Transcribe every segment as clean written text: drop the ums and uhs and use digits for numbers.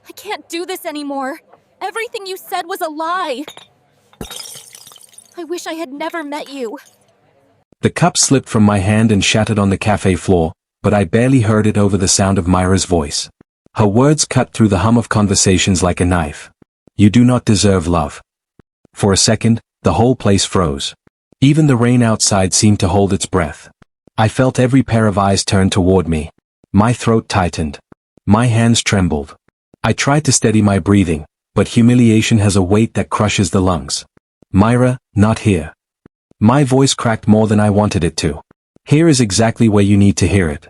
I can't do this anymore. Everything you said was a lie. I wish I had never met you. The cup slipped from my hand and shattered on the cafe floor, but I barely heard it over the sound of Myra's voice. Her words cut through the hum of conversations like a knife. You do not deserve love. For a second, the whole place froze. Even the rain outside seemed to hold its breath. I felt every pair of eyes turn toward me. My throat tightened. My hands trembled. I tried to steady my breathing, but humiliation has a weight that crushes the lungs. Myra, not here. My voice cracked more than I wanted it to. Here is exactly where you need to hear it.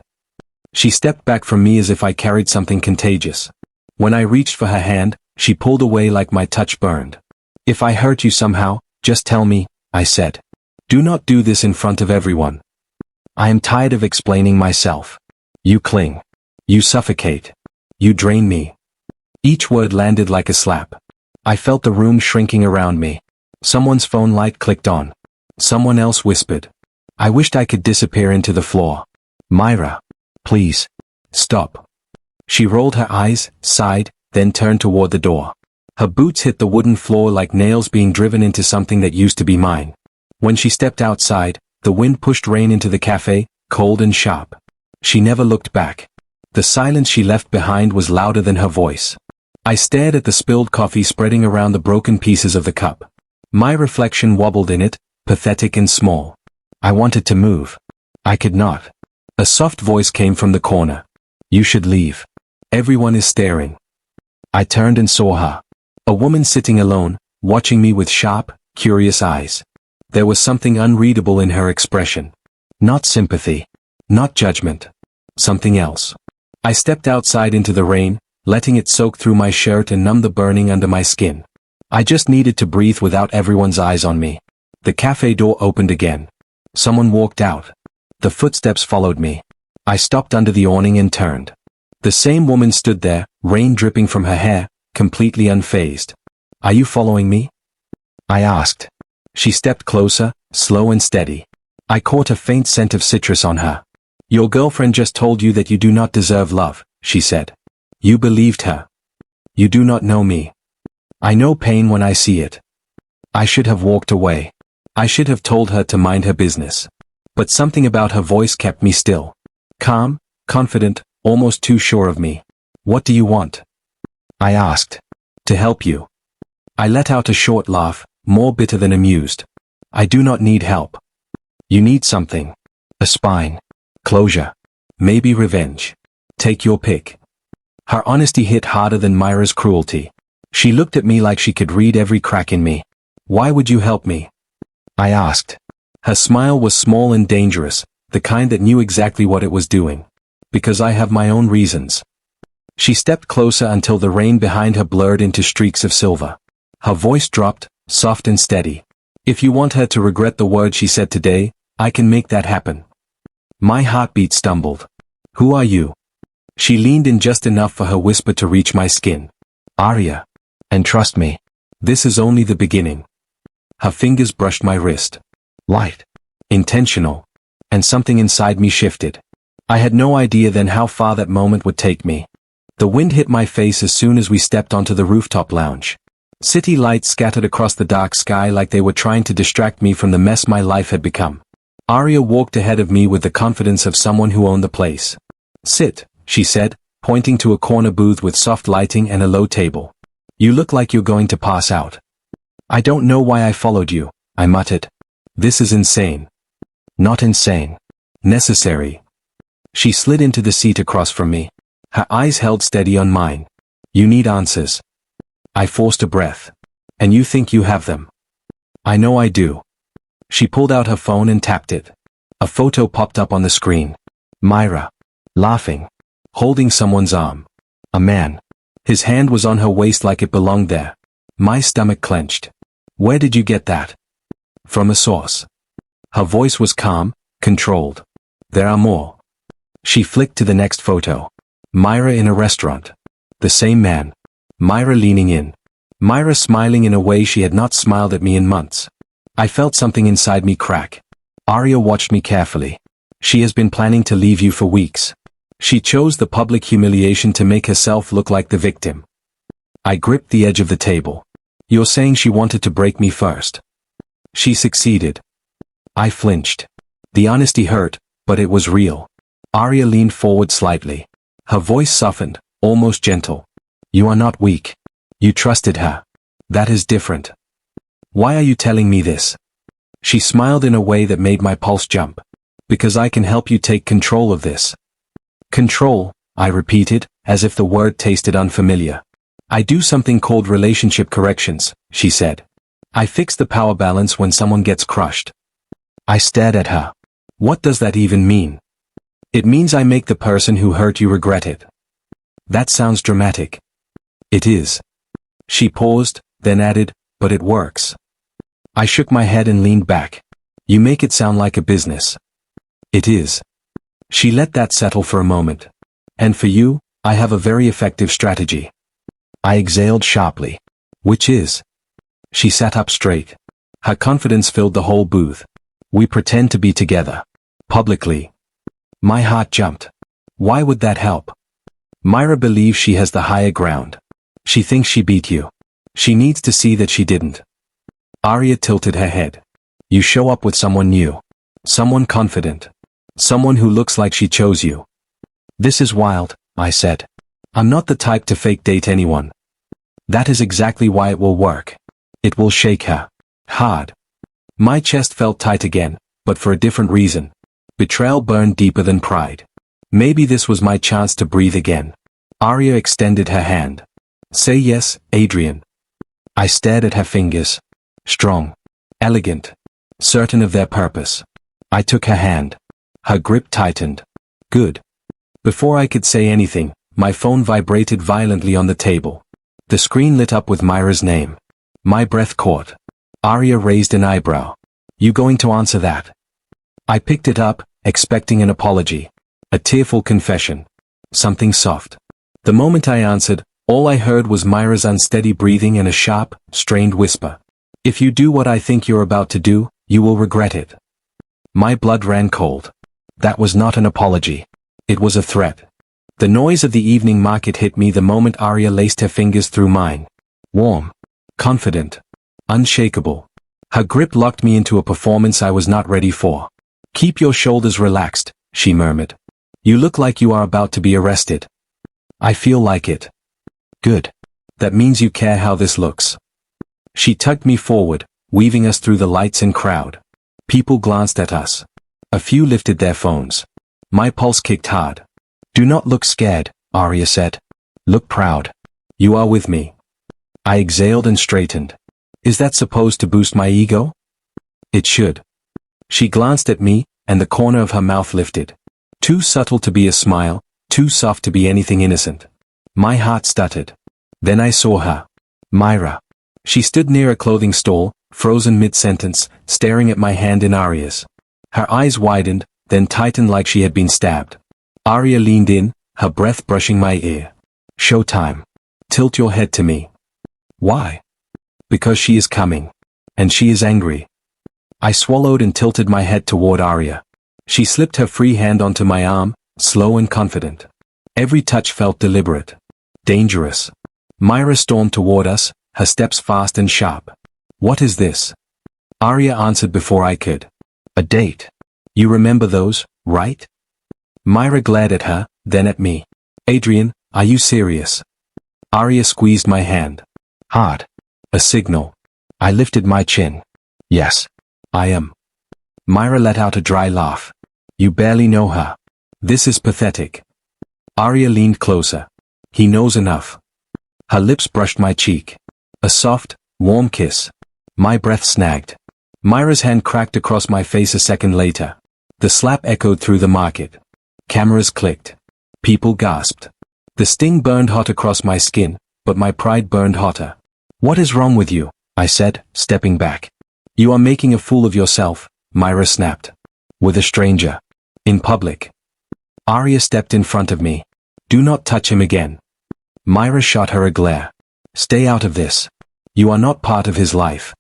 She stepped back from me as if I carried something contagious. When I reached for her hand, she pulled away like my touch burned. If I hurt you somehow, just tell me, I said. Do not do this in front of everyone. I am tired of explaining myself. You cling. You suffocate. You drain me. Each word landed like a slap. I felt the room shrinking around me. Someone's phone light clicked on. Someone else whispered. I wished I could disappear into the floor. Myra. Please. Stop. She rolled her eyes, sighed, then turned toward the door. Her boots hit the wooden floor like nails being driven into something that used to be mine. When she stepped outside, the wind pushed rain into the cafe, cold and sharp. She never looked back. The silence she left behind was louder than her voice. I stared at the spilled coffee spreading around the broken pieces of the cup. My reflection wobbled in it, pathetic and small. I wanted to move. I could not. A soft voice came from the corner. You should leave. Everyone is staring. I turned and saw her. A woman sitting alone, watching me with sharp, curious eyes. There was something unreadable in her expression. Not sympathy. Not judgment. Something else. I stepped outside into the rain, letting it soak through my shirt and numb the burning under my skin. I just needed to breathe without everyone's eyes on me. The cafe door opened again. Someone walked out. The footsteps followed me. I stopped under the awning and turned. The same woman stood there, rain dripping from her hair, completely unfazed. Are you following me? I asked. She stepped closer, slow and steady. I caught a faint scent of citrus on her. Your girlfriend just told you that you do not deserve love, she said. You believed her. You do not know me. I know pain when I see it. I should have walked away. I should have told her to mind her business. But something about her voice kept me still. Calm, confident, almost too sure of me. What do you want? I asked. To help you. I let out a short laugh, more bitter than amused. I do not need help. You need something. A spine. Closure. Maybe revenge. Take your pick. Her honesty hit harder than Myra's cruelty. She looked at me like she could read every crack in me. Why would you help me? I asked. Her smile was small and dangerous, the kind that knew exactly what it was doing. Because I have my own reasons. She stepped closer until the rain behind her blurred into streaks of silver. Her voice dropped, soft and steady. If you want her to regret the words she said today, I can make that happen. My heartbeat stumbled. Who are you? She leaned in just enough for her whisper to reach my skin. Arya. And trust me. This is only the beginning. Her fingers brushed my wrist. Light. Intentional. And something inside me shifted. I had no idea then how far that moment would take me. The wind hit my face as soon as we stepped onto the rooftop lounge. City lights scattered across the dark sky like they were trying to distract me from the mess my life had become. Arya walked ahead of me with the confidence of someone who owned the place. Sit, she said, pointing to a corner booth with soft lighting and a low table. You look like you're going to pass out. I don't know why I followed you, I muttered. This is insane. Not insane. Necessary. She slid into the seat across from me. Her eyes held steady on mine. You need answers. I forced a breath. And you think you have them. I know I do. She pulled out her phone and tapped it. A photo popped up on the screen. Myra. Laughing. Holding someone's arm. A man. His hand was on her waist like it belonged there. My stomach clenched. Where did you get that? From a source. Her voice was calm, controlled. There are more. She flicked to the next photo. Myra in a restaurant. The same man. Myra leaning in. Myra smiling in a way she had not smiled at me in months. I felt something inside me crack. Arya watched me carefully. She has been planning to leave you for weeks. She chose the public humiliation to make herself look like the victim. I gripped the edge of the table. You're saying she wanted to break me first. She succeeded. I flinched. The honesty hurt, but it was real. Arya leaned forward slightly. Her voice softened, almost gentle. You are not weak. You trusted her. That is different. Why are you telling me this? She smiled in a way that made my pulse jump. Because I can help you take control of this. Control, I repeated, as if the word tasted unfamiliar. I do something called relationship corrections, she said. I fix the power balance when someone gets crushed. I stared at her. What does that even mean? It means I make the person who hurt you regret it. That sounds dramatic. It is. She paused, then added, but it works. I shook my head and leaned back. You make it sound like a business. It is. She let that settle for a moment. And for you, I have a very effective strategy. I exhaled sharply. Which is? She sat up straight. Her confidence filled the whole booth. We pretend to be together. Publicly. My heart jumped. Why would that help? Myra believes she has the higher ground. She thinks she beat you. She needs to see that she didn't. Arya tilted her head. You show up with someone new. Someone confident. Someone who looks like she chose you. This is wild, I said. I'm not the type to fake date anyone. That is exactly why it will work. It will shake her. Hard. My chest felt tight again, but for a different reason. Betrayal burned deeper than pride. Maybe this was my chance to breathe again. Arya extended her hand. Say yes, Adrian. I stared at her fingers. Strong. Elegant. Certain of their purpose. I took her hand. Her grip tightened. Good. Before I could say anything, my phone vibrated violently on the table. The screen lit up with Myra's name. My breath caught. Arya raised an eyebrow. You going to answer that? I picked it up, expecting an apology. A tearful confession. Something soft. The moment I answered, all I heard was Myra's unsteady breathing and a sharp, strained whisper. If you do what I think you're about to do, you will regret it. My blood ran cold. That was not an apology. It was a threat. The noise of the evening market hit me the moment Arya laced her fingers through mine. Warm. Confident. Unshakable. Her grip locked me into a performance I was not ready for. Keep your shoulders relaxed, she murmured. You look like you are about to be arrested. I feel like it. Good. That means you care how this looks. She tugged me forward, weaving us through the lights and crowd. People glanced at us. A few lifted their phones. My pulse kicked hard. Do not look scared, Arya said. Look proud. You are with me. I exhaled and straightened. Is that supposed to boost my ego? It should. She glanced at me, and the corner of her mouth lifted. Too subtle to be a smile, too soft to be anything innocent. My heart stuttered. Then I saw her. Myra. She stood near a clothing stall, frozen mid-sentence, staring at my hand in Arya's. Her eyes widened, then tightened like she had been stabbed. Arya leaned in, her breath brushing my ear. Showtime. Tilt your head to me. Why? Because she is coming. And she is angry. I swallowed and tilted my head toward Arya. She slipped her free hand onto my arm, slow and confident. Every touch felt deliberate. Dangerous. Myra stormed toward us, her steps fast and sharp. What is this? Arya answered before I could. A date. You remember those, right? Myra glared at her, then at me. Adrian, are you serious? Arya squeezed my hand. Hard. A signal. I lifted my chin. Yes. I am. Myra let out a dry laugh. You barely know her. This is pathetic. Arya leaned closer. He knows enough. Her lips brushed my cheek. A soft, warm kiss. My breath snagged. Myra's hand cracked across my face a second later. The slap echoed through the market. Cameras clicked. People gasped. The sting burned hot across my skin, but my pride burned hotter. What is wrong with you? I said, stepping back. You are making a fool of yourself, Myra snapped. With a stranger. In public. Arya stepped in front of me. Do not touch him again. Myra shot her a glare. Stay out of this. You are not part of his life.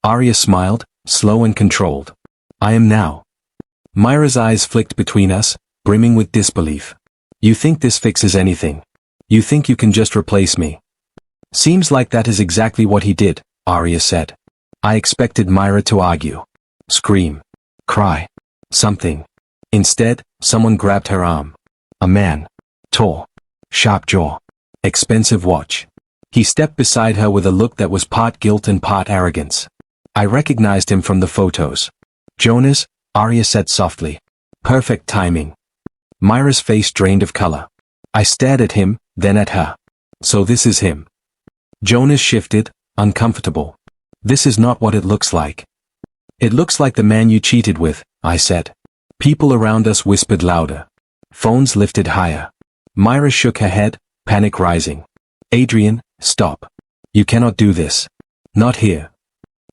Arya smiled, slow and controlled. I am now. Myra's eyes flicked between us, brimming with disbelief. You think this fixes anything? You think you can just replace me? Seems like that is exactly what he did, Arya said. I expected Myra to argue, scream, cry, something. Instead, someone grabbed her arm. A man. Tall. Sharp jaw. Expensive watch. He stepped beside her with a look that was part guilt and part arrogance. I recognized him from the photos. Jonas, Arya said softly. Perfect timing. Myra's face drained of color. I stared at him, then at her. So this is him. Jonas shifted, uncomfortable. This is not what it looks like. It looks like the man you cheated with, I said. People around us whispered louder. Phones lifted higher. Myra shook her head, panic rising. Adrian, stop. You cannot do this. Not here.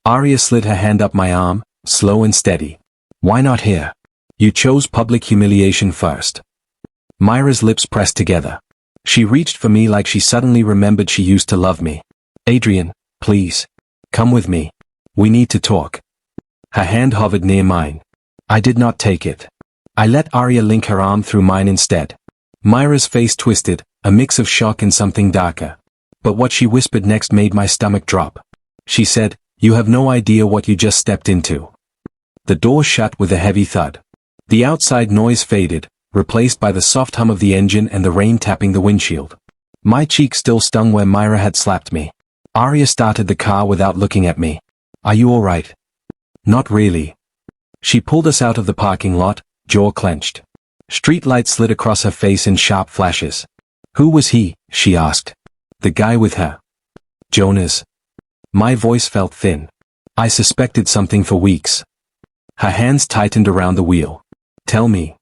Arya slid her hand up my arm, slow and steady. Why not here? You chose public humiliation first. Myra's lips pressed together. She reached for me like she suddenly remembered she used to love me. Adrian, please. Come with me. We need to talk. Her hand hovered near mine. I did not take it. I let Arya link her arm through mine instead. Myra's face twisted, a mix of shock and something darker. But what she whispered next made my stomach drop. She said, you have no idea what you just stepped into. The door shut with a heavy thud. The outside noise faded, replaced by the soft hum of the engine and the rain tapping the windshield. My cheek still stung where Myra had slapped me. Arya started the car without looking at me. Are you all right? Not really. She pulled us out of the parking lot, jaw clenched. Street lights slid across her face in sharp flashes. Who was he? She asked. The guy with her. Jonas. My voice felt thin. I suspected something for weeks. Her hands tightened around the wheel. Tell me.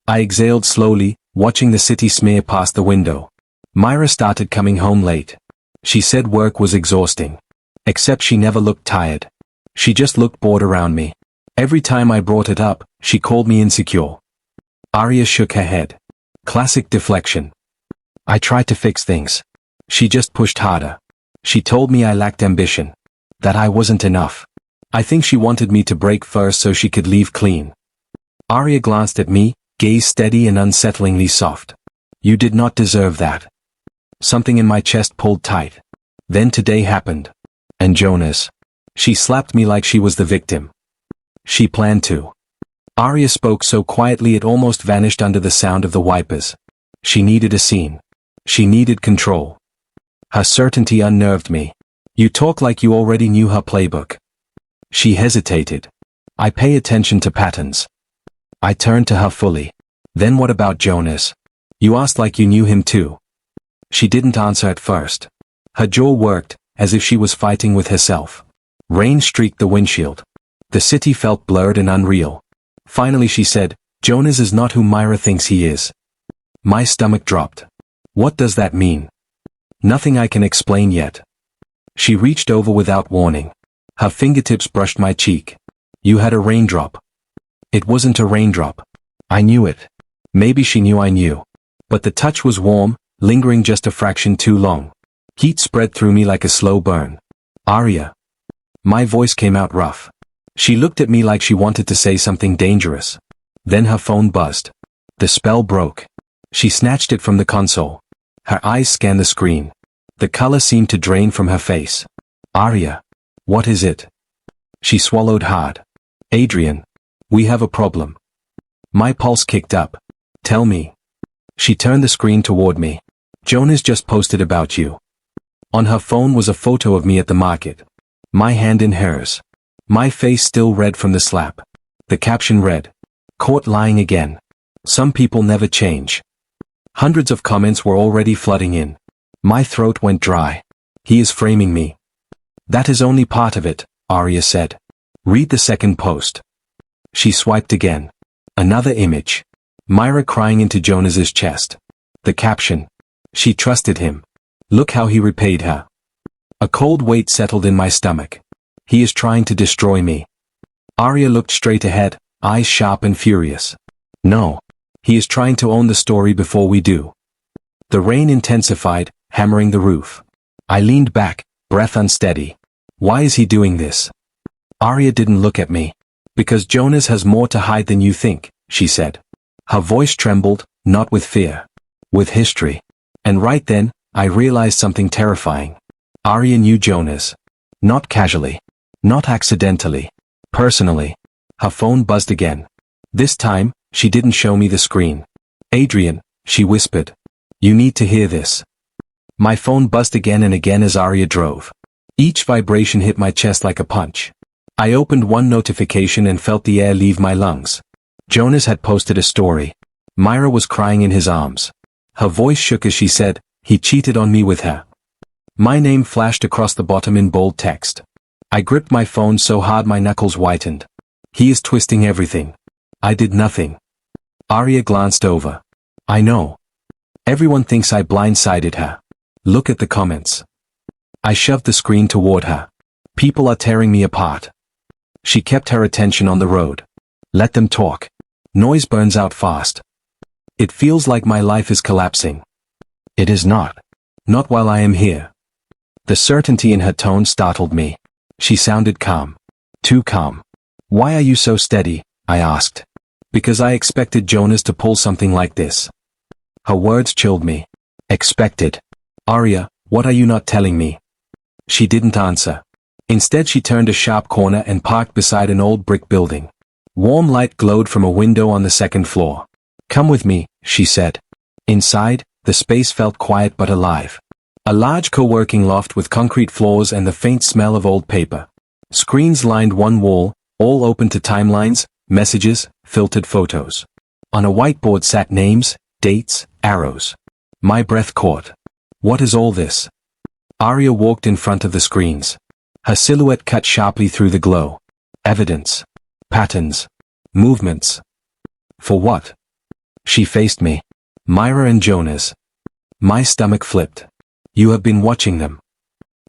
I exhaled slowly, watching the city smear past the window. Myra started coming home late. She said work was exhausting. Except she never looked tired. She just looked bored around me. Every time I brought it up, she called me insecure. Arya shook her head. Classic deflection. I tried to fix things. She just pushed harder. She told me I lacked ambition. That I wasn't enough. I think she wanted me to break first so she could leave clean. Arya glanced at me, gaze steady and unsettlingly soft. You did not deserve that. Something in my chest pulled tight. Then today happened. And Jonas. She slapped me like she was the victim. She planned to. Arya spoke so quietly it almost vanished under the sound of the wipers. She needed a scene. She needed control. Her certainty unnerved me. You talk like you already knew her playbook. She hesitated. I pay attention to patterns. I turned to her fully. Then what about Jonas? You asked like you knew him too. She didn't answer at first. Her jaw worked, as if she was fighting with herself. Rain streaked the windshield. The city felt blurred and unreal. Finally she said, Jonas is not who Myra thinks he is. My stomach dropped. What does that mean? Nothing I can explain yet. She reached over without warning. Her fingertips brushed my cheek. You had a raindrop. It wasn't a raindrop. I knew it. Maybe she knew I knew. But the touch was warm, lingering just a fraction too long. Heat spread through me like a slow burn. Arya. My voice came out rough. She looked at me like she wanted to say something dangerous. Then her phone buzzed. The spell broke. She snatched it from the console. Her eyes scanned the screen. The color seemed to drain from her face. Arya. What is it? She swallowed hard. Adrian. We have a problem. My pulse kicked up. Tell me. She turned the screen toward me. Jonas just posted about you. On her phone was a photo of me at the market. My hand in hers. My face still red from the slap. The caption read, caught lying again. Some people never change. Hundreds of comments were already flooding in. My throat went dry. He is framing me. That is only part of it, Arya said. Read the second post. She swiped again. Another image. Myra crying into Jonas's chest. The caption. She trusted him. Look how he repaid her. A cold weight settled in my stomach. He is trying to destroy me. Arya looked straight ahead, eyes sharp and furious. No. He is trying to own the story before we do. The rain intensified, hammering the roof. I leaned back, breath unsteady. Why is he doing this? Arya didn't look at me. Because Jonas has more to hide than you think, she said. Her voice trembled, not with fear. With history. And right then, I realized something terrifying. Arya knew Jonas. Not casually. Not accidentally. Personally. Her phone buzzed again. This time, she didn't show me the screen. Adrian, she whispered. You need to hear this. My phone buzzed again and again as Arya drove. Each vibration hit my chest like a punch. I opened one notification and felt the air leave my lungs. Jonas had posted a story. Myra was crying in his arms. Her voice shook as she said, he cheated on me with her. My name flashed across the bottom in bold text. I gripped my phone so hard my knuckles whitened. He is twisting everything. I did nothing. Arya glanced over. I know. Everyone thinks I blindsided her. Look at the comments. I shoved the screen toward her. People are tearing me apart. She kept her attention on the road. Let them talk. Noise burns out fast. It feels like my life is collapsing. It is not. Not while I am here. The certainty in her tone startled me. She sounded calm. Too calm. Why are you so steady? I asked. Because I expected Jonas to pull something like this. Her words chilled me. Expected. Arya, what are you not telling me? She didn't answer. Instead she turned a sharp corner and parked beside an old brick building. Warm light glowed from a window on the second floor. Come with me, she said. Inside, the space felt quiet but alive. A large co-working loft with concrete floors and the faint smell of old paper. Screens lined one wall, all open to timelines, messages, filtered photos. On a whiteboard sat names, dates, arrows. My breath caught. What is all this? Arya walked in front of the screens. Her silhouette cut sharply through the glow. Evidence. Patterns. Movements. For what? She faced me. Myra and Jonas. My stomach flipped. You have been watching them.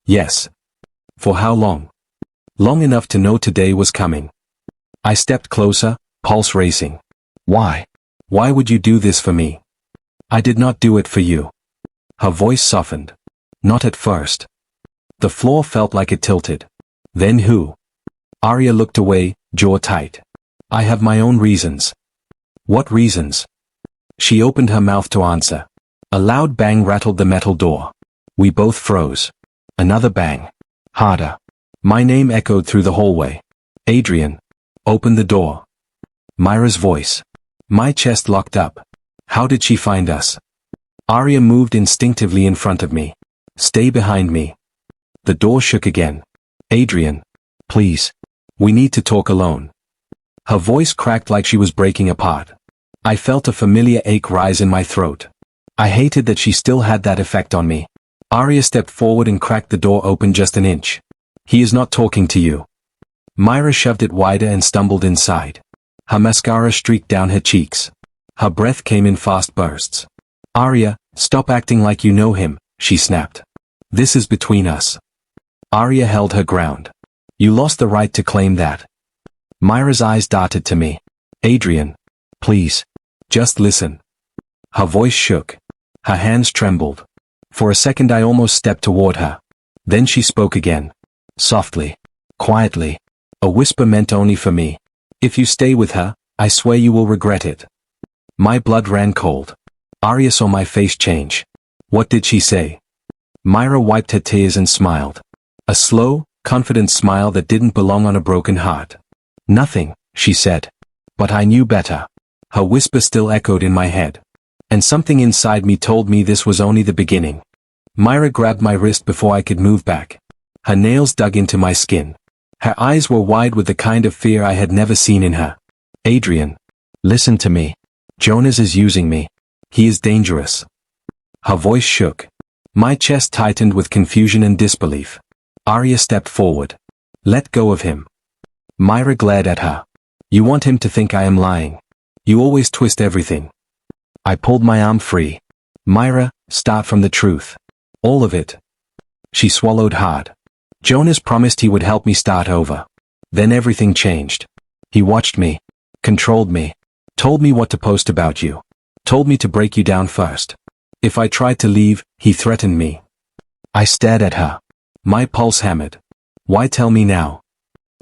Yes. For how long? Long enough to know today was coming. I stepped closer, pulse racing. Why? Why would you do this for me? I did not do it for you. Her voice softened. Not at first. The floor felt like it tilted. Then who? Arya looked away, jaw tight. I have my own reasons. What reasons? She opened her mouth to answer. A loud bang rattled the metal door. We both froze. Another bang. Harder. My name echoed through the hallway. Adrian. Open the door. Myra's voice. My chest locked up. How did she find us? Arya moved instinctively in front of me. Stay behind me. The door shook again. Adrian. Please. We need to talk alone. Her voice cracked like she was breaking apart. I felt a familiar ache rise in my throat. I hated that she still had that effect on me. Arya stepped forward and cracked the door open just an inch. He is not talking to you. Myra shoved it wider and stumbled inside. Her mascara streaked down her cheeks. Her breath came in fast bursts. Arya, stop acting like you know him, she snapped. This is between us. Arya held her ground. You lost the right to claim that. Myra's eyes darted to me. Adrian. Please. Just listen. Her voice shook. Her hands trembled. For a second I almost stepped toward her. Then she spoke again. Softly. Quietly. A whisper meant only for me. If you stay with her, I swear you will regret it. My blood ran cold. Arya saw my face change. What did she say? Myra wiped her tears and smiled. A slow, confident smile that didn't belong on a broken heart. Nothing, she said. But I knew better. Her whisper still echoed in my head. And something inside me told me this was only the beginning. Myra grabbed my wrist before I could move back. Her nails dug into my skin. Her eyes were wide with the kind of fear I had never seen in her. Adrian. Listen to me. Jonas is using me. He is dangerous. Her voice shook. My chest tightened with confusion and disbelief. Arya stepped forward. Let go of him. Myra glared at her. You want him to think I am lying. You always twist everything. I pulled my arm free. Myra, start from the truth. All of it. She swallowed hard. Jonas promised he would help me start over. Then everything changed. He watched me. Controlled me. Told me what to post about you. Told me to break you down first. If I tried to leave, he threatened me. I stared at her. My pulse hammered. Why tell me now?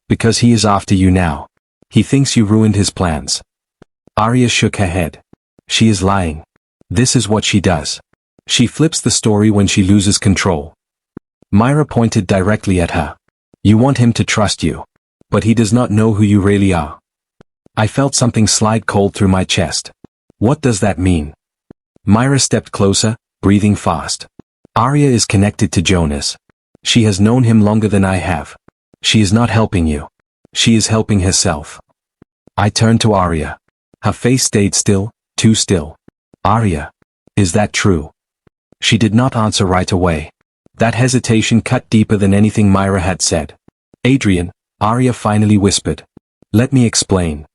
Because he is after you now. He thinks you ruined his plans. Arya shook her head. She is lying. This is what she does. She flips the story when she loses control. Myra pointed directly at her. You want him to trust you. But he does not know who you really are. I felt something slide cold through my chest. What does that mean? Myra stepped closer, breathing fast. Arya is connected to Jonas. She has known him longer than I have. She is not helping you. She is helping herself. I turned to Arya. Her face stayed still, too still. Arya, is that true? She did not answer right away. That hesitation cut deeper than anything Myra had said. Adrian, Arya finally whispered. Let me explain.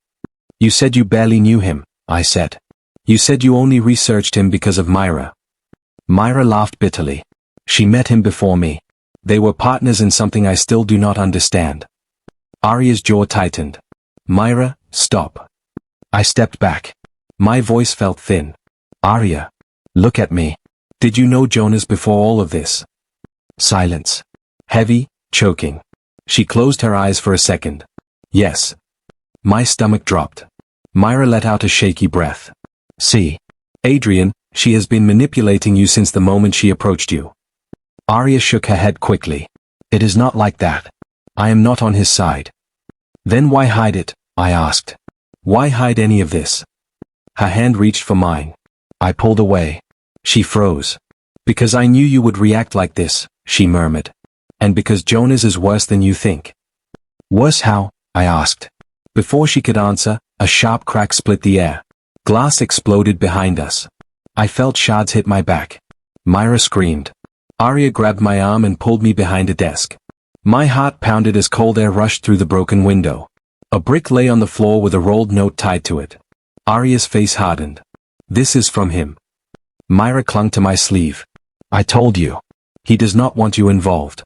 You said you barely knew him, I said. You said you only researched him because of Myra. Myra laughed bitterly. She met him before me. They were partners in something I still do not understand. Arya's jaw tightened. Myra, stop. I stepped back. My voice felt thin. Arya, look at me. Did you know Jonas before all of this? Silence. Heavy, choking. She closed her eyes for a second. Yes. My stomach dropped. Myra let out a shaky breath. See. Adrian, she has been manipulating you since the moment she approached you. Arya shook her head quickly. It is not like that. I am not on his side. Then why hide it? I asked. Why hide any of this? Her hand reached for mine. I pulled away. She froze. Because I knew you would react like this, she murmured. And because Jonas is worse than you think. Worse how? I asked. Before she could answer, a sharp crack split the air. Glass exploded behind us. I felt shards hit my back. Myra screamed. Arya grabbed my arm and pulled me behind a desk. My heart pounded as cold air rushed through the broken window. A brick lay on the floor with a rolled note tied to it. Arya's face hardened. This is from him. Myra clung to my sleeve. I told you. He does not want you involved.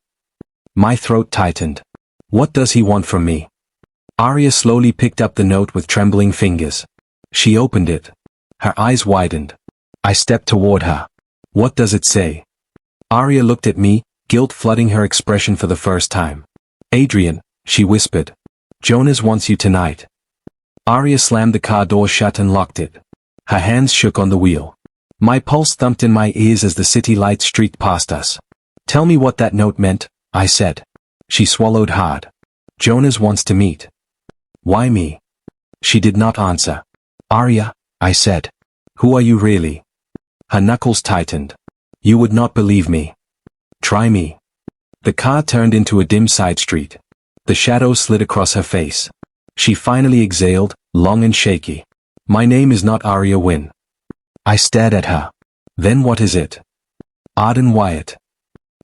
My throat tightened. What does he want from me? Arya slowly picked up the note with trembling fingers. She opened it. Her eyes widened. I stepped toward her. What does it say? Arya looked at me, guilt flooding her expression for the first time. Adrian, she whispered. Jonas wants you tonight. Arya slammed the car door shut and locked it. Her hands shook on the wheel. My pulse thumped in my ears as the city lights streaked past us. Tell me what that note meant, I said. She swallowed hard. Jonas wants to meet. Why me? She did not answer. Arya, I said. Who are you really? Her knuckles tightened. You would not believe me. Try me. The car turned into a dim side street. The shadows slid across her face. She finally exhaled, long and shaky. My name is not Arya Wynn. I stared at her. Then what is it? Arden Wyatt.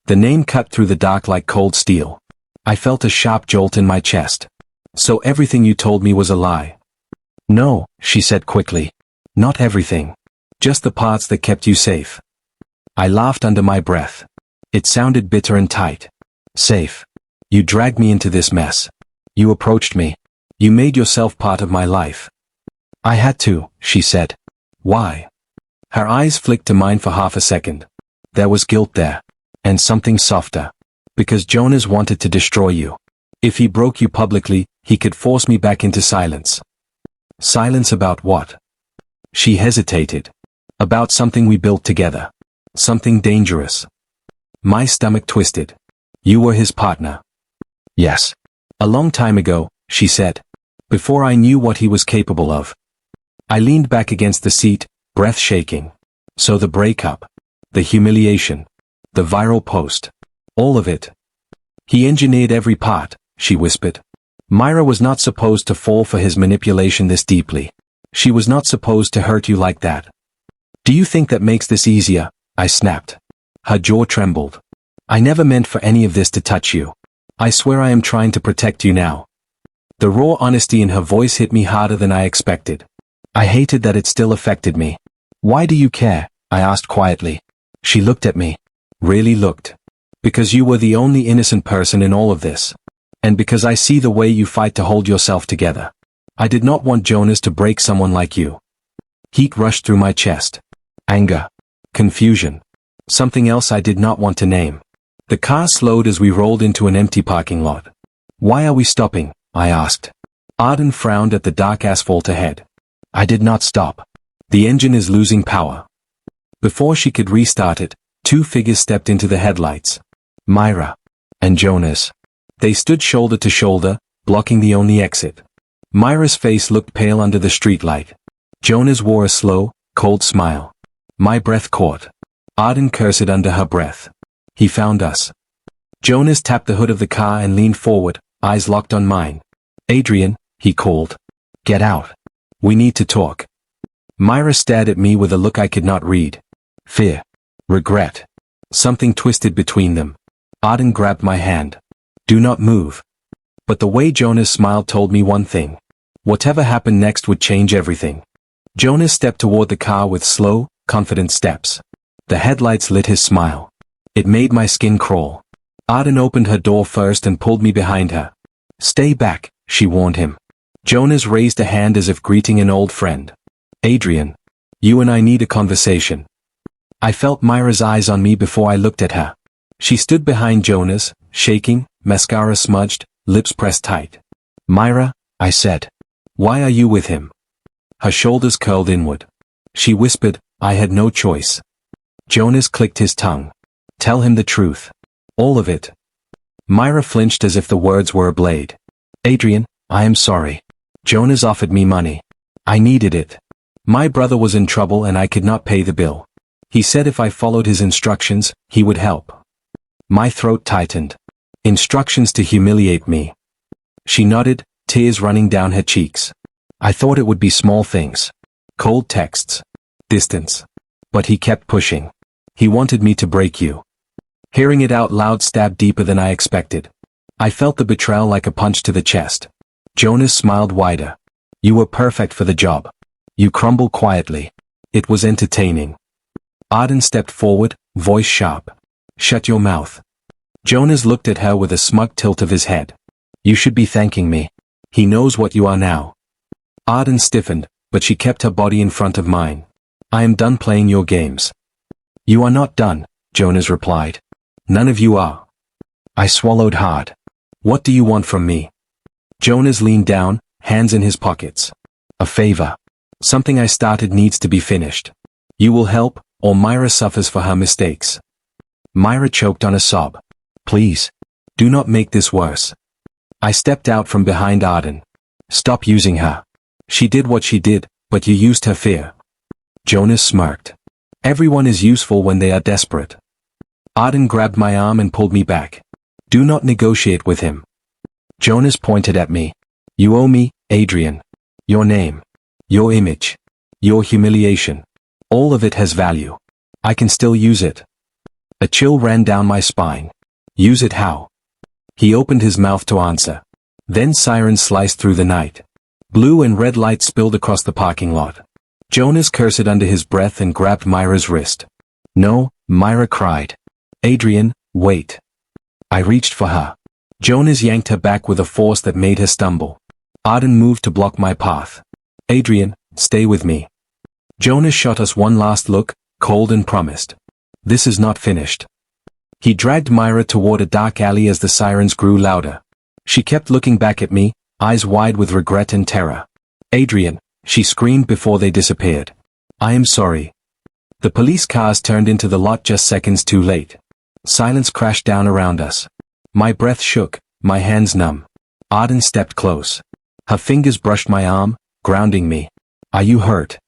The name cut through the dark like cold steel. I felt a sharp jolt in my chest. So everything you told me was a lie. No, she said quickly. Not everything. Just the parts that kept you safe. I laughed under my breath. It sounded bitter and tight. Safe. You dragged me into this mess. You approached me. You made yourself part of my life. I had to, she said. Why? Her eyes flicked to mine for half a second. There was guilt there. And something softer. Because Jonas wanted to destroy you. If he broke you publicly, he could force me back into silence. Silence about what? She hesitated. About something we built together. Something dangerous. My stomach twisted. You were his partner. Yes. A long time ago, she said. Before I knew what he was capable of. I leaned back against the seat, breath shaking. So the breakup. The humiliation. The viral post. All of it. He engineered every part, she whispered. Myra was not supposed to fall for his manipulation this deeply. She was not supposed to hurt you like that. Do you think that makes this easier? I snapped. Her jaw trembled. I never meant for any of this to touch you. I swear I am trying to protect you now. The raw honesty in her voice hit me harder than I expected. I hated that it still affected me. Why do you care? I asked quietly. She looked at me. Really looked. Because you were the only innocent person in all of this. And because I see the way you fight to hold yourself together. I did not want Jonas to break someone like you. Heat rushed through my chest. Anger. Confusion. Something else I did not want to name. The car slowed as we rolled into an empty parking lot. Why are we stopping? I asked. Arden frowned at the dark asphalt ahead. I did not stop. The engine is losing power. Before she could restart it, two figures stepped into the headlights. Myra. And Jonas. They stood shoulder to shoulder, blocking the only exit. Myra's face looked pale under the streetlight. Jonas wore a slow, cold smile. My breath caught. Arden cursed under her breath. He found us. Jonas tapped the hood of the car and leaned forward, eyes locked on mine. Adrian, he called. Get out. We need to talk. Myra stared at me with a look I could not read. Fear. Regret. Something twisted between them. Arden grabbed my hand. Do not move. But the way Jonas smiled told me one thing. Whatever happened next would change everything. Jonas stepped toward the car with slow, confident steps. The headlights lit his smile. It made my skin crawl. Arden opened her door first and pulled me behind her. Stay back, she warned him. Jonas raised a hand as if greeting an old friend. Adrian. You and I need a conversation. I felt Myra's eyes on me before I looked at her. She stood behind Jonas, shaking, mascara smudged, lips pressed tight. Myra, I said. Why are you with him? Her shoulders curled inward. She whispered, I had no choice. Jonas clicked his tongue. Tell him the truth. All of it. Myra flinched as if the words were a blade. Adrian, I am sorry. Jonas offered me money. I needed it. My brother was in trouble and I could not pay the bill. He said if I followed his instructions, he would help. My throat tightened. Instructions to humiliate me. She nodded, tears running down her cheeks. I thought it would be small things. Cold texts. Distance. But he kept pushing. He wanted me to break you. Hearing it out loud stabbed deeper than I expected. I felt the betrayal like a punch to the chest. Jonas smiled wider. You were perfect for the job. You crumbled quietly. It was entertaining. Arden stepped forward, voice sharp. Shut your mouth. Jonas looked at her with a smug tilt of his head. You should be thanking me. He knows what you are now. Arden stiffened, but she kept her body in front of mine. I am done playing your games. You are not done, Jonas replied. None of you are. I swallowed hard. What do you want from me? Jonas leaned down, hands in his pockets. A favor. Something I started needs to be finished. You will help, or Myra suffers for her mistakes. Myra choked on a sob. Please. Do not make this worse. I stepped out from behind Arden. Stop using her. She did what she did, but you used her fear. Jonas smirked. Everyone is useful when they are desperate. Arden grabbed my arm and pulled me back. Do not negotiate with him. Jonas pointed at me. You owe me, Adrian. Your name. Your image. Your humiliation. All of it has value. I can still use it. A chill ran down my spine. Use it how? He opened his mouth to answer. Then sirens sliced through the night. Blue and red lights spilled across the parking lot. Jonas cursed under his breath and grabbed Myra's wrist. No, Myra cried. Adrian, wait. I reached for her. Jonas yanked her back with a force that made her stumble. Arden moved to block my path. Adrian, stay with me. Jonas shot us one last look, cold and promised. This is not finished. He dragged Myra toward a dark alley as the sirens grew louder. She kept looking back at me, eyes wide with regret and terror. Adrian, she screamed before they disappeared. I am sorry. The police cars turned into the lot just seconds too late. Silence crashed down around us. My breath shook, my hands numb. Arden stepped close. Her fingers brushed my arm, grounding me. Are you hurt?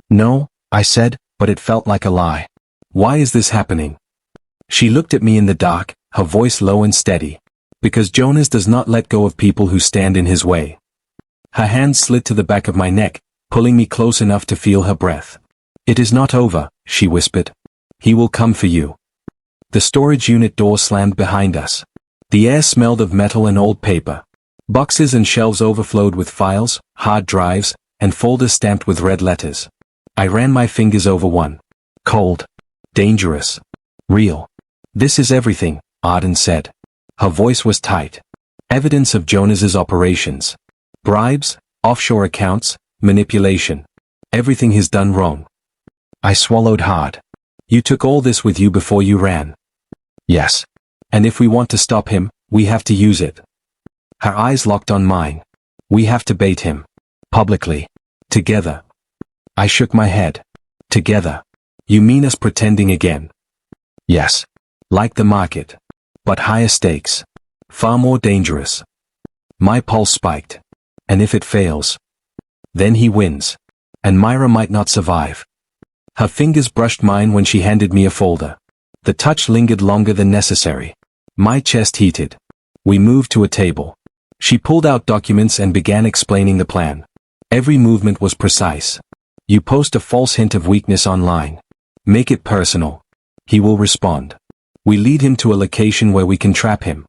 No, I said, but it felt like a lie. Why is this happening? She looked at me in the dark, her voice low and steady. Because Jonas does not let go of people who stand in his way. Her hand slid to the back of my neck, pulling me close enough to feel her breath. It is not over, she whispered. He will come for you. The storage unit door slammed behind us. The air smelled of metal and old paper. Boxes and shelves overflowed with files, hard drives, and folders stamped with red letters. I ran my fingers over one. Cold. Dangerous. Real. This is everything, Arden said. Her voice was tight. Evidence of Jonas's operations. Bribes, offshore accounts, manipulation. Everything he's done wrong. I swallowed hard. You took all this with you before you ran. Yes. And if we want to stop him, we have to use it. Her eyes locked on mine. We have to bait him. Publicly. Together. I shook my head. Together. You mean us pretending again? Yes. Like the market. but higher stakes. Far more dangerous. My pulse spiked. And if it fails? Then he wins. And Myra might not survive. Her fingers brushed mine when she handed me a folder. The touch lingered longer than necessary. My chest heated. We moved to a table. She pulled out documents and began explaining the plan. Every movement was precise. You post a false hint of weakness online. Make it personal. He will respond. We lead him to a location where we can trap him.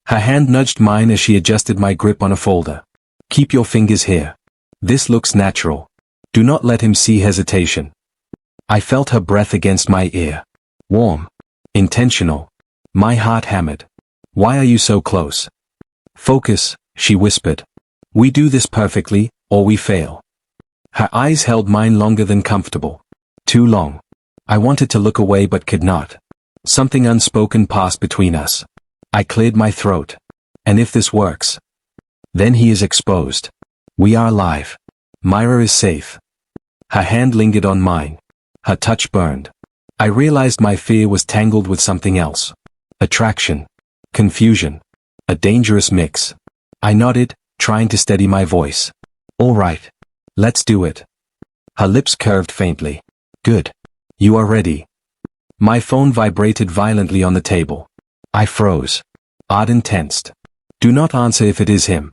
Her hand nudged mine as she adjusted my grip on a folder. Keep your fingers here. This looks natural. Do not let him see hesitation. I felt her breath against my ear. Warm. Intentional. My heart hammered. Why are you so close? Focus, she whispered. We do this perfectly, or we fail. Her eyes held mine longer than comfortable. Too long. I wanted to look away but could not. Something unspoken passed between us. I cleared my throat. And if this works? Then he is exposed. We are alive. Myra is safe. Her hand lingered on mine. Her touch burned. I realized my fear was tangled with something else. Attraction. Confusion. A dangerous mix. I nodded, trying to steady my voice. All right. Let's do it. Her lips curved faintly. Good. You are ready. My phone vibrated violently on the table. I froze. Arden tensed. Do not answer if it is him.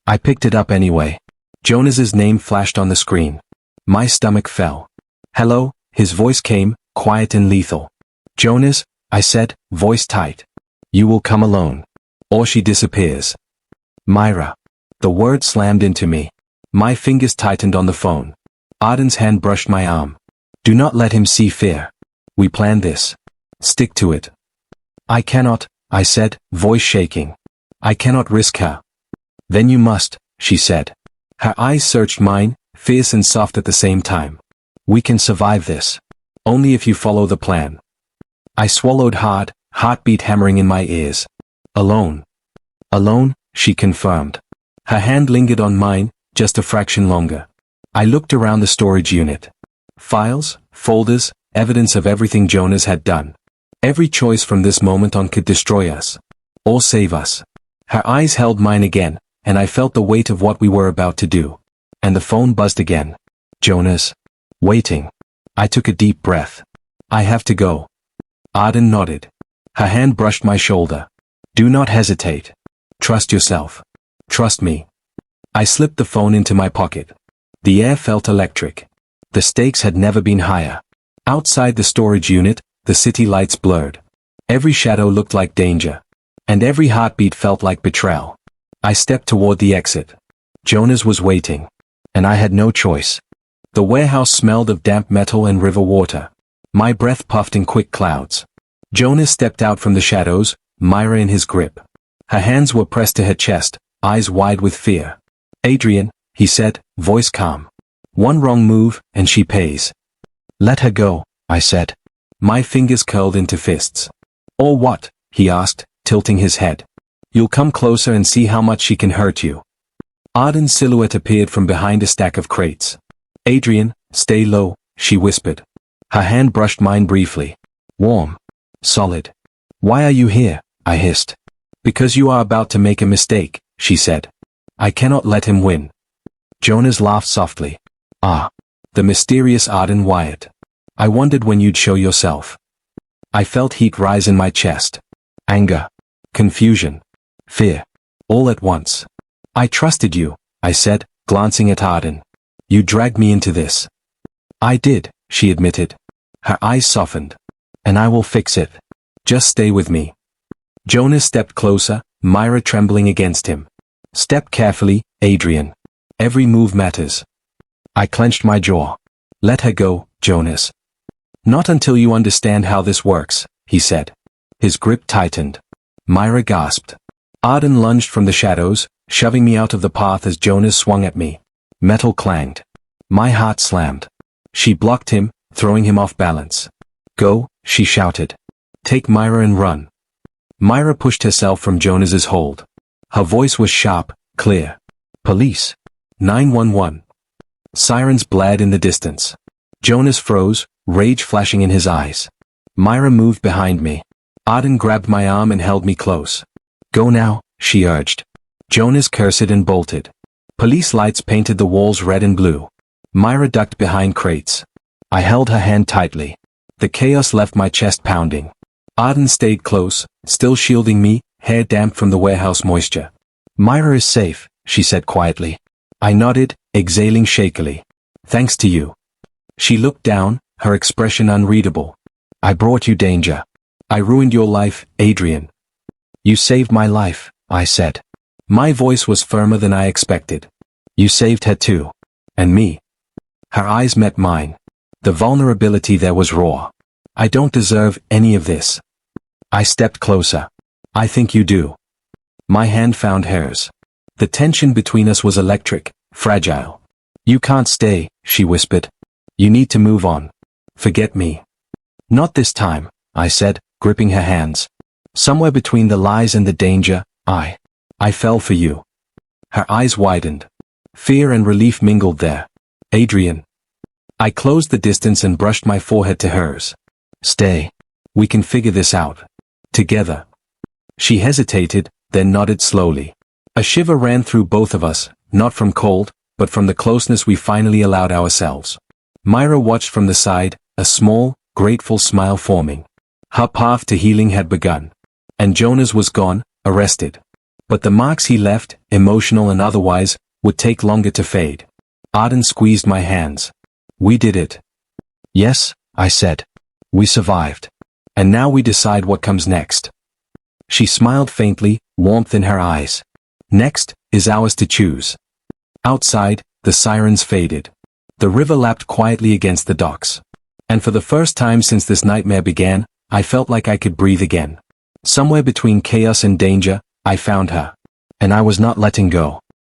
I picked it up anyway. Jonas's name flashed on the screen. My stomach fell. Hello, his voice came, quiet and lethal. Jonas, I said, voice tight. You will come alone. Or she disappears. Myra. The word slammed into me. My fingers tightened on the phone. Arden's hand brushed my arm. Do not let him see fear. We planned this. Stick to it. I cannot, I said, voice shaking. I cannot risk her. Then you must, she said. Her eyes searched mine, fierce and soft at the same time. We can survive this. Only if you follow the plan. I swallowed hard, heartbeat hammering in my ears. Alone. Alone, she confirmed. Her hand lingered on mine, just a fraction longer. I looked around the storage unit. Files, folders, evidence of everything Jonas had done. Every choice from this moment on could destroy us. Or save us. Her eyes held mine again, and I felt the weight of what we were about to do. And the phone buzzed again. Jonas. Waiting. I took a deep breath. I have to go. Arden nodded. Her hand brushed my shoulder. Do not hesitate. Trust yourself. Trust me. I slipped the phone into my pocket. The air felt electric. The stakes had never been higher. Outside the storage unit, the city lights blurred. Every shadow looked like danger. And every heartbeat felt like betrayal. I stepped toward the exit. Jonas was waiting. And I had no choice. The warehouse smelled of damp metal and river water. My breath puffed in quick clouds. Jonas stepped out from the shadows, Myra in his grip. Her hands were pressed to her chest, eyes wide with fear. Adrian, he said, voice calm. One wrong move, and she pays. Let her go, I said. My fingers curled into fists. Or what? He asked, tilting his head. You'll come closer and see how much she can hurt you. Arden's silhouette appeared from behind a stack of crates. Adrian, stay low, she whispered. Her hand brushed mine briefly. Warm. Solid. Why are you here? I hissed. Because you are about to make a mistake, she said. I cannot let him win. Jonas laughed softly. Ah. The mysterious Arden Wyatt. I wondered when you'd show yourself. I felt heat rise in my chest. Anger. Confusion. Fear. All at once. I trusted you, I said, glancing at Arden. You dragged me into this. I did, she admitted. Her eyes softened. And I will fix it. Just stay with me. Jonas stepped closer, Myra trembling against him. Step carefully, Adrian. Every move matters. I clenched my jaw. Let her go, Jonas. Not until you understand how this works, he said. His grip tightened. Myra gasped. Arden lunged from the shadows, shoving me out of the path as Jonas swung at me. Metal clanged. My heart slammed. She blocked him, throwing him off balance. Go, she shouted. Take Myra and run. Myra pushed herself from Jonas's hold. Her voice was sharp, clear. Police. 911. Sirens blared in the distance. Jonas froze, rage flashing in his eyes. Myra moved behind me. Arden grabbed my arm and held me close. Go now, she urged. Jonas cursed and bolted. Police lights painted the walls red and blue. Myra ducked behind crates. I held her hand tightly. The chaos left my chest pounding. Arden stayed close, still shielding me, hair damp from the warehouse moisture. Myra is safe, she said quietly. I nodded, exhaling shakily. Thanks to you. She looked down, her expression unreadable. I brought you danger. I ruined your life, Adrian. You saved my life, I said. My voice was firmer than I expected. You saved her too. And me. Her eyes met mine. The vulnerability there was raw. I don't deserve any of this. I stepped closer. I think you do. My hand found hers. The tension between us was electric, fragile. You can't stay, she whispered. You need to move on. Forget me. Not this time, I said, gripping her hands. Somewhere between the lies and the danger, I fell for you. Her eyes widened. Fear and relief mingled there. Adrian. I closed the distance and brushed my forehead to hers. Stay. We can figure this out. Together. She hesitated, then nodded slowly. A shiver ran through both of us, not from cold, but from the closeness we finally allowed ourselves. Myra watched from the side, a small, grateful smile forming. Her path to healing had begun. And Jonas was gone, arrested. But the marks he left, emotional and otherwise, would take longer to fade. Arden squeezed my hands. We did it. Yes, I said. We survived. And now we decide what comes next. She smiled faintly, warmth in her eyes. Next is ours to choose. Outside, the sirens faded. The river lapped quietly against the docks. And for the first time since this nightmare began, I felt like I could breathe again. Somewhere between chaos and danger, I found her. And I was not letting go.